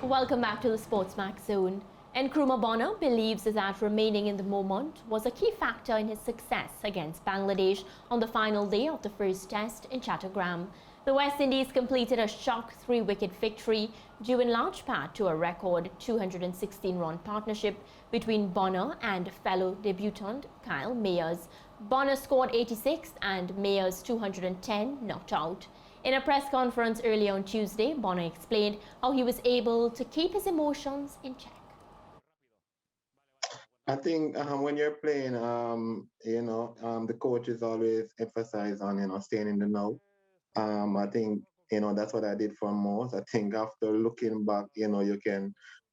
Welcome back to the SportsMax Zone. Nkrumah Bonner believes that remaining in the moment was a key factor in his success against Bangladesh on the final day of the first test in Chattogram. The West Indies completed a shock 3-wicket victory due in large part to a record 216-run partnership between Bonner and fellow debutant Kyle Mayers. Bonner scored 86 and Mayers 210 knocked out. In a press conference earlier on Tuesday, Bonner explained how he was able to keep his emotions in check. I think when you're playing, the coaches always emphasize on, staying in the now. I think, that's what I did for most. I think after looking back,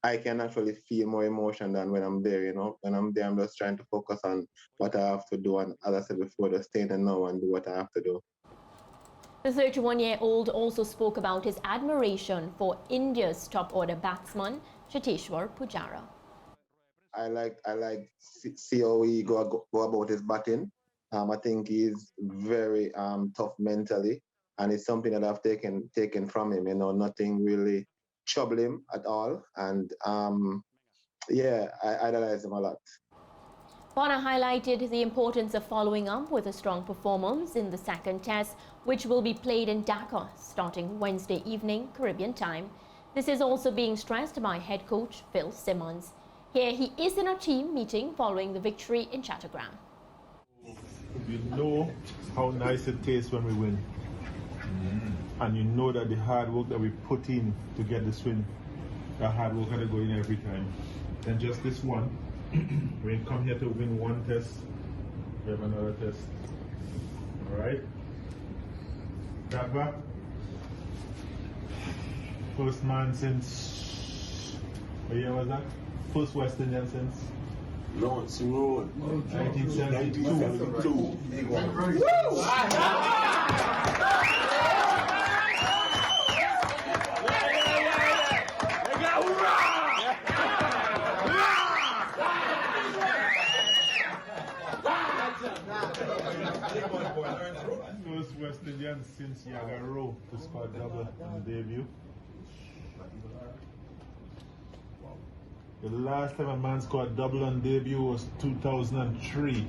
I can actually feel more emotion than when I'm there, When I'm there, I'm just trying to focus on what I have to do. And as I said before, just stay in the now and do what I have to do. The 31-year-old also spoke about his admiration for India's top-order batsman, Cheteshwar Pujara. I like see how he go about his batting. I think he's very tough mentally, and it's something that I've taken from him. Nothing really trouble him at all, and I idolize him a lot. Bonner highlighted the importance of following up with a strong performance in the second test, which will be played in Dhaka starting Wednesday evening Caribbean time. This is also being stressed by head coach Phil Simmons. Here he is in a team meeting following the victory in Chattogram. You know how nice it tastes when we win. And you know that the hard work that we put in to get this win, that hard work had to go in every time. And just this one, we come here to win one test, we have another test. Alright? Gabba, first man since, what year was that? First West Indian since? Lawrence Road. 1972. Big one. First West Indian since Yagaro to score double on debut. The last time a man scored double on debut was 2003.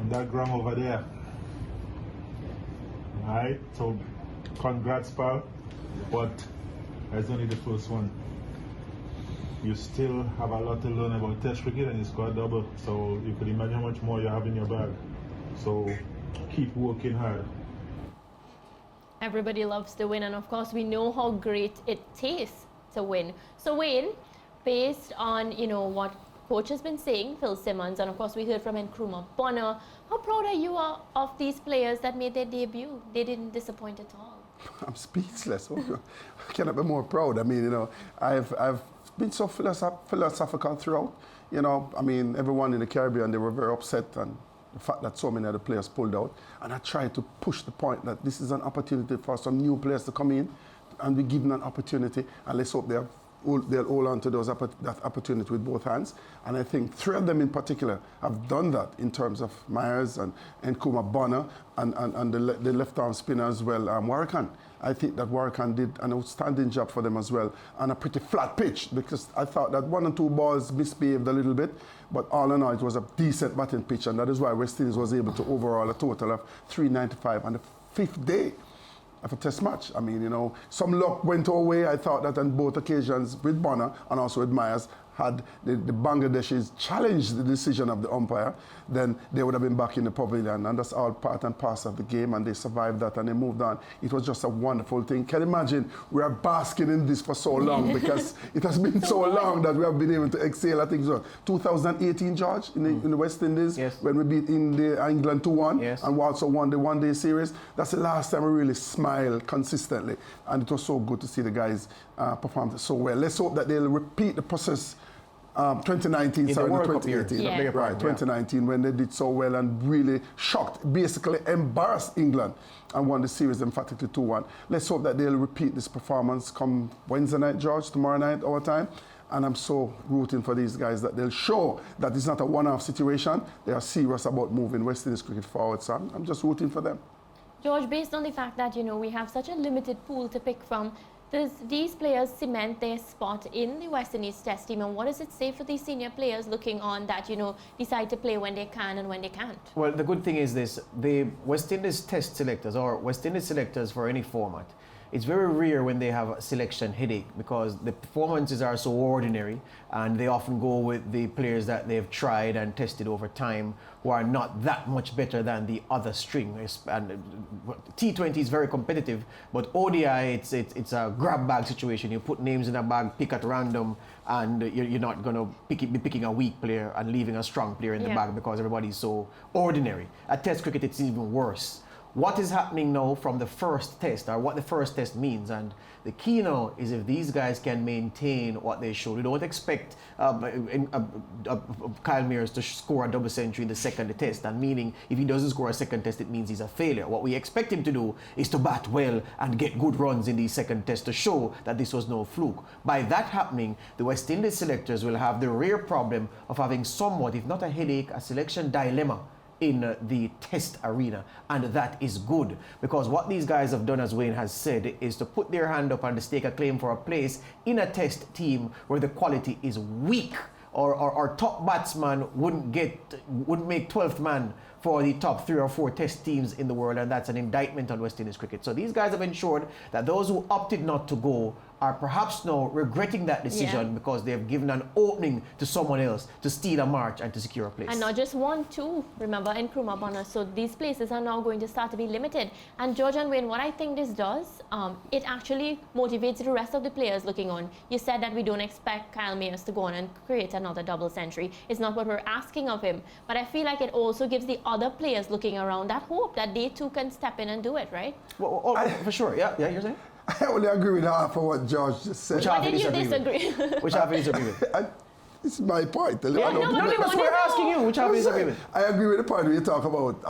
On that ground over there. Alright, so congrats, pal. But that's only the first one. You still have a lot to learn about test cricket and you scored double. So you could imagine how much more you have in your bag. So keep working hard. Everybody loves to win, and of course we know how great it tastes to win. So Wayne, based on what coach has been saying, Phil Simmons, and of course we heard from Nkrumah Bonner, how proud are you of these players that made their debut? They didn't disappoint at all. I'm speechless. I cannot be more proud. I mean, I've been so philosophical throughout. Everyone in the Caribbean, they were very upset, and the fact that so many of the players pulled out. And I tried to push the point that this is an opportunity for some new players to come in, and we give them an opportunity, and let's hope they'll hold on to that opportunity with both hands. And I think 3 of them in particular have done that in terms of Myers and Nkrumah Bonner and the left-arm spinner as well, Warrican. I think that Warrican did an outstanding job for them as well, on a pretty flat pitch, because I thought that 1 or 2 balls misbehaved a little bit, but all in all it was a decent batting pitch, and that is why West Indies was able to overall a total of 395 on the 5th day of a test match. Some luck went our way. I thought that on both occasions with Bonner and also with Myers, had the Bangladeshis challenged the decision of the umpire, then they would have been back in the pavilion, and that's all part and parcel of the game, and they survived that and they moved on. It was just a wonderful thing. Can you imagine, we are basking in this for so long because it has been so long that we have been able to exhale. I think it was 2018, George, in the West Indies, yes, when we beat England 2-1, yes, and we also won the one-day series. That's the last time we really smiled consistently, and it was so good to see the guys perform so well. Let's hope that they'll repeat the process 2019, sorry, 2018. Yeah. Right, 2019, when they did so well and really shocked, basically embarrassed England and won the series emphatically 2-1. Let's hope that they'll repeat this performance come Wednesday night, George, tomorrow night, our time. And I'm so rooting for these guys that they'll show that it's not a one-off situation. They are serious about moving West Indies cricket forward, so I'm just rooting for them. George, based on the fact that, we have such a limited pool to pick from, Does these players cement their spot in the West Indies test team, and what does it say for these senior players looking on that, decide to play when they can and when they can't? Well, the good thing is this, the West Indies test selectors or West Indies selectors for any format, it's very rare when they have a selection headache because the performances are so ordinary and they often go with the players that they've tried and tested over time who are not that much better than the other string. And T20 is very competitive, but ODI, it's a grab bag situation. You put names in a bag, pick at random, and you're not going to be picking a weak player and leaving a strong player in the bag because everybody's so ordinary. At Test cricket, it's even worse. What is happening now from the first test, or what the first test means, and the key now is if these guys can maintain what they showed. We don't expect Kyle Mears to score a double century in the second test, and meaning if he doesn't score a second test, it means he's a failure. What we expect him to do is to bat well and get good runs in the second test to show that this was no fluke. By that happening, the West Indies selectors will have the rare problem of having somewhat, if not a headache, a selection dilemma in the test arena, and that is good because what these guys have done, as Wayne has said, is to put their hand up and to stake a claim for a place in a test team where the quality is weak, or top batsman wouldn't make 12th man for the top 3 or 4 test teams in the world, and that's an indictment on West Indies cricket. So these guys have ensured that those who opted not to go are perhaps now regretting that decision because they have given an opening to someone else to steal a march and to secure a place. And not just 1, 2, remember, in Nkrumah Bonner. So these places are now going to start to be limited. And George and Wayne, what I think this does, it actually motivates the rest of the players looking on. You said that we don't expect Kyle Mears to go on and create another double century. It's not what we're asking of him. But I feel like it also gives the other players looking around that hope that they too can step in and do it, right? Well, for sure, yeah, you're saying? I only agree with half of what George just said. Which half Why did you disagree? Which half do you disagree with? It's my point. That's what we're asking you. Which half do you disagree with? I agree with the point where you talk about,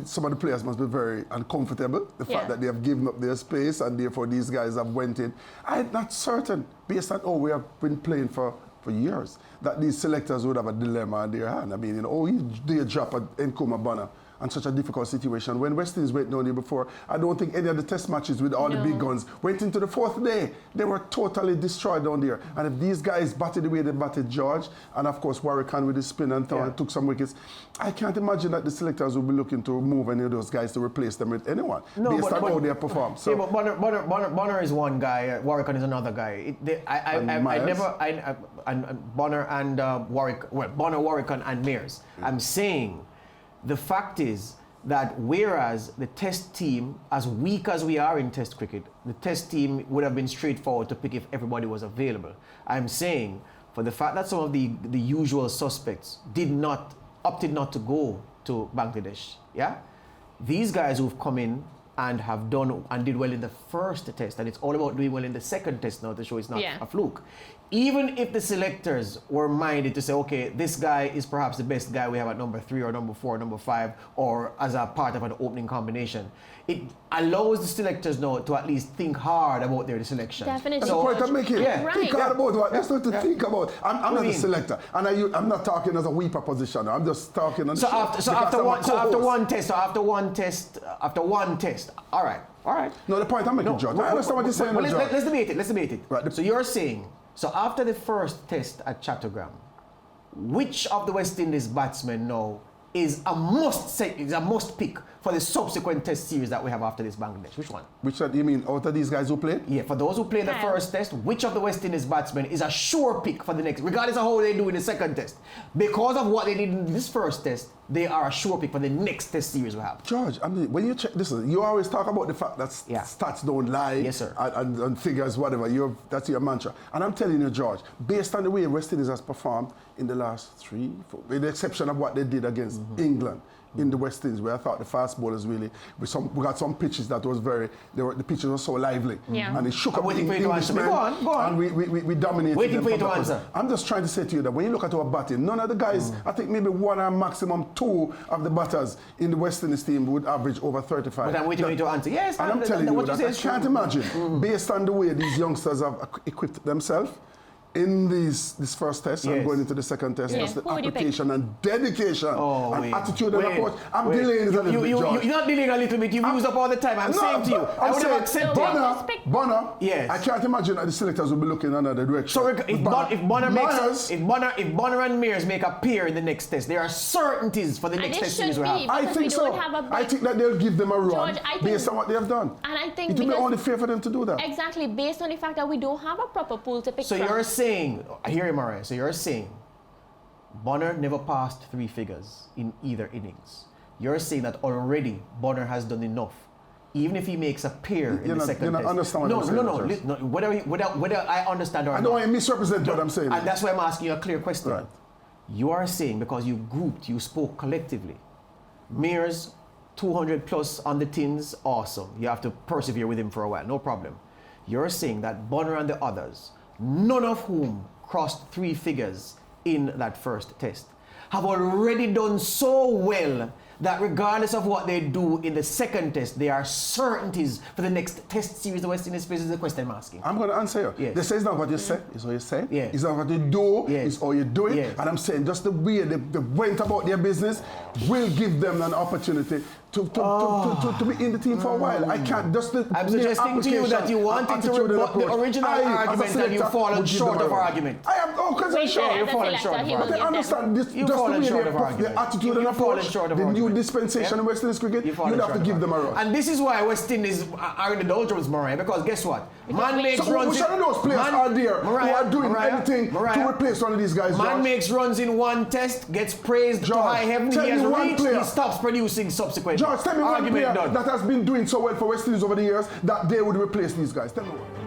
some of the players must be very uncomfortable. The fact that they have given up their space and therefore these guys have went in. I'm not certain, based on we have been playing for years, that these selectors would have a dilemma in their hand. They drop in Nkrumah Bonner and such a difficult situation. When West Indies went down there before, I don't think any of the test matches with all the big guns went into the 4th day. They were totally destroyed down there. And if these guys batted the way they batted George, and of course Warwick with his spin and took some wickets, I can't imagine that the selectors will be looking to move any of those guys to replace them with anyone based on how they have performed. So, but Bonner is one guy, Warwick is another guy. Bonner and Warwick, Bonner, Warwick and Mears. I'm saying the fact is that whereas the test team, as weak as we are in test cricket, the test team would have been straightforward to pick if everybody was available. I'm saying for the fact that some of the usual suspects opted not to go to Bangladesh, these guys who've come in and have done and did well in the first test, and it's all about doing well in the second test now to show it's not a fluke. Even if the selectors were minded to say, okay, this guy is perhaps the best guy we have at number 3 or number 4 or number 5 or as a part of an opening combination, it allows the selectors now to at least think hard about their selection. Definitely. That's the point I'm making. Think hard about what. That's not to think about. I'm not a selector, and I'm not talking as a weeper positioner. I'm just talking on the after one test. All right. No, the point I'm making, George. I understand what you're saying, George. Let's debate it. Right. So you're saying, so after the first test at Chattogram, which of the West Indies batsmen now is a must pick for the subsequent test series that we have after this Bangladesh? Which one? Which one? You mean out of these guys who played? Yeah, for those who played the first test, which of the West Indies batsmen is a sure pick for the next, regardless of how they do in the second test? Because of what they did in this first test, they are a sure pick for the next test series we have. George, when you check this, you always talk about the fact that stats don't lie. Yes, sir. And figures, whatever. That's your mantra. And I'm telling you, George, based on the way West Indies has performed in the last 3, 4, with the exception of what they did against England in the West Indies, where I thought the fast bowlers really, we got some pitches that was the pitches were so lively. Yeah. And it shook up the Englishmen. Go on. And we dominated Waiting them. for you to answer. I'm just trying to say to you that when you look at our batting, none of the guys, I think maybe 1 or maximum 2 of the batters in the West Indies team would average over 35. But I'm waiting for you to answer. Yes, and I'm telling you that I can't imagine, based on the way these youngsters have equipped themselves, in this first test and Yes. going into the second test, Yeah. just the Who would you pick? application and dedication and attitude and wait, approach. I'm wait. delaying it a little bit, George. You're not dealing a little bit. You've used up all the time. I'm saying to you, I would have accepted. Bonner, Yes. I can't imagine that the selectors will be looking in another direction. So if Bonner Myers, if Bonner and Mears make a pair in the next test, there are certainties for the next it test should series we be. have. I because think we so. don't have a I think that they'll give them a run George, I think- based on what they have done. And I think it will be because- only fair for them to do that. Exactly, based on the fact that we don't have a proper pool to pick So from. you're saying, hear him, Mariah. So you're saying Bonner never passed 3 figures in either innings. You're saying that already Bonner has done enough. Even if he makes a pair in the second you test. understand what no, I'm saying, no, George. no. Whether I understand or I not. don't want to misrepresent what I'm saying. And that's why I'm asking you a clear question. Right. You are saying, because you grouped, you spoke collectively, Mears 200 plus on the tins, awesome. You have to persevere with him for a while, no problem. You're saying that Bonner and the others, none of whom crossed 3 figures in that first test, have already done so well that regardless of what they do in the second test, there are certainties for the next test series the West Indies faces. The question I'm asking. I'm going to answer you. Yes. They say it's not what you say, it's what you say. Yes. It's not what you do, Yes. it's how you do it. Yes. And I'm saying just the way they went about their business will give them an opportunity to be in the team for a while. I can't just the I'm mere suggesting to you that you application wanted and to attitude and rebut the approach. original I, as a argument and selector, you've fallen would give short them of a run. argument. I am, because I'm Wait, sure. yeah, You're falling short of he will But argument. I give them- understand this, You've just the fallen way short they of put argument. the attitude and You've fallen approach, short of the new argument. dispensation in West Indies cricket, You've fallen you'd have short to of give them a argument. run. And this is why West Indies are in the doldrums, Mariah, because guess what? Man makes So runs which of those players are there who are doing anything to replace one of these guys, Man George? makes runs in one test, gets praised to George, high heaven, tell he has me one reached, player. he stops producing subsequently. George, tell me one Argument player done. that has been doing so well for West Indies over the years that they would replace these guys. Tell me one.